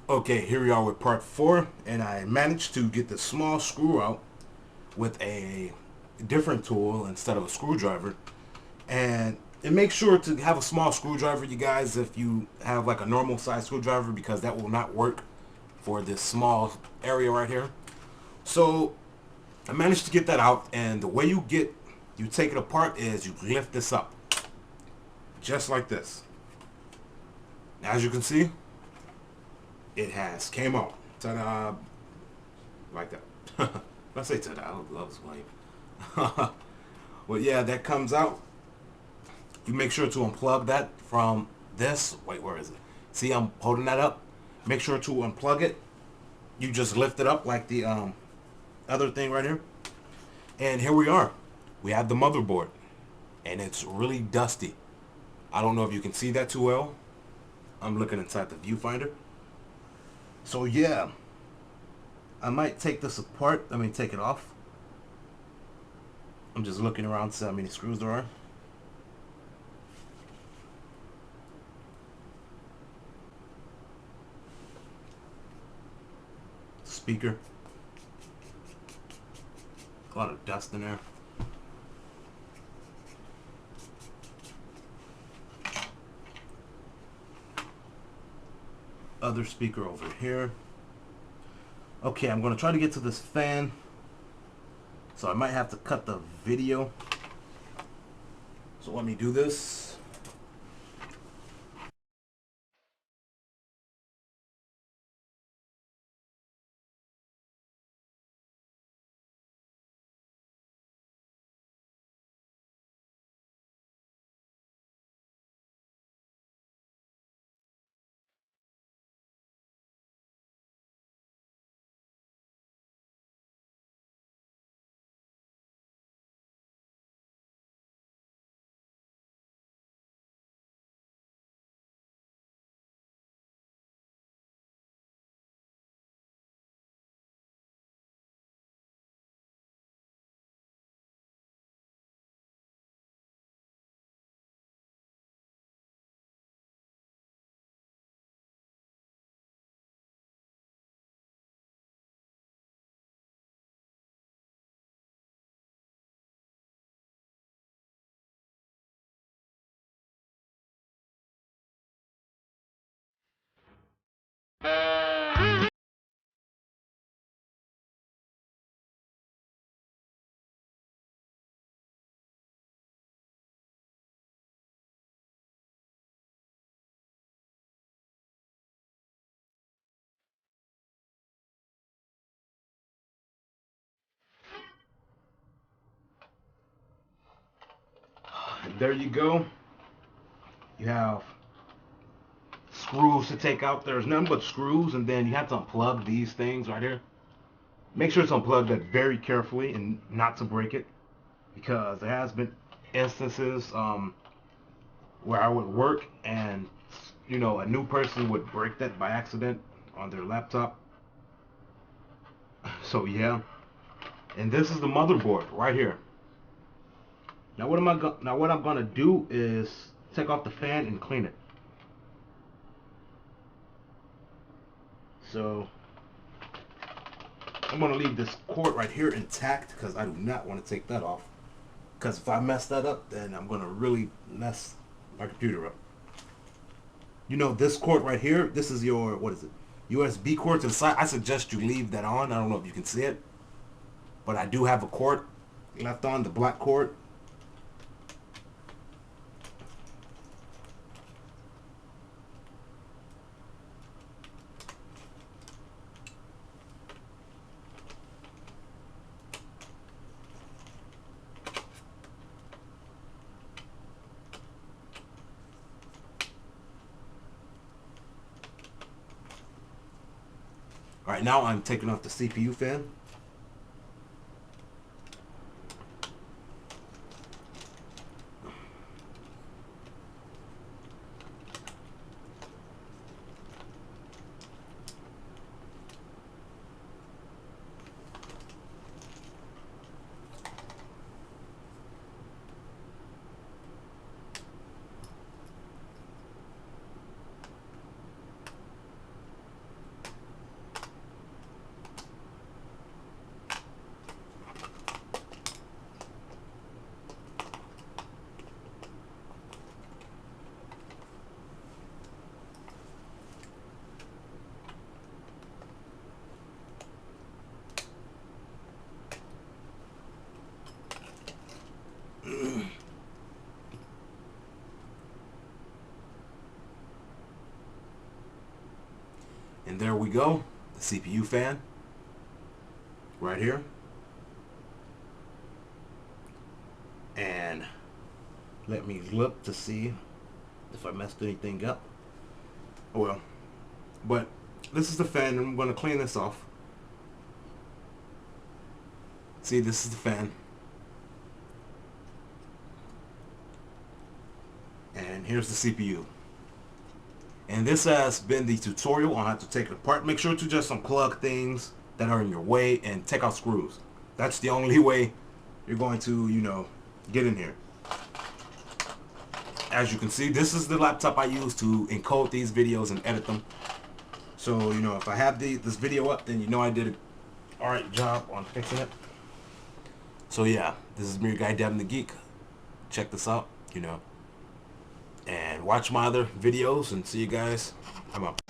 Okay, here we are with part 4, and I managed to get the small screw out with a different tool instead of a screwdriver. And make sure to have a small screwdriver, you guys, if you have like a normal size screwdriver, because that will not work for this small area right here. So I managed to get that out, and the way you take it apart is you lift this up, just like this. As you can see, it has came out. Ta-da! Like that. I say ta-da, I was lame. Well, yeah, that comes out. You make sure to unplug that from this. Wait, where is it? See, I'm holding that up. Make sure to unplug it. You just lift it up like the other thing right here. And here we are. We have the motherboard. And it's really dusty. I don't know if you can see that too well. I'm looking inside the viewfinder. So yeah, I might take this apart. Take it off. I'm just looking around to see how many screws there are. Speaker. A lot of dust in there. Other speaker over here. Okay, I'm going to try to get to this fan. So I might have to cut the video. So let me do this. There you go. You have screws to take out. There's nothing but screws, and then you have to unplug these things right here. Make sure to unplug that very carefully and not to break it, because there has been instances where I would work and a new person would break that by accident on their laptop. So yeah, and this is the motherboard right here. Now what I'm gonna do is take off the fan and clean it. So I'm gonna leave this cord right here intact because I do not want to take that off. Because if I mess that up, then I'm gonna really mess my computer up. This cord right here, this is your, what is it? USB cord to the side. I suggest you leave that on. I don't know if you can see it, but I do have a cord left on, the black cord. All right, now I'm taking off the CPU fan. And there we go, the CPU fan right here. And let me look to see if I messed anything up. Oh well. But this is the fan, and I'm going to clean this off. See, this is the fan. And here's the CPU. And this has been the tutorial on how to take it apart. Make sure to just unplug things that are in your way and take out screws. That's the only way you're going to, you know, get in here. As you can see, this is the laptop I use to encode these videos and edit them. So, you know, if I have this video up, then you know I did an alright job on fixing it. So yeah, this is me, your guy Devin the Geek. Check this out, you know. And watch my other videos and see you guys. I'm out.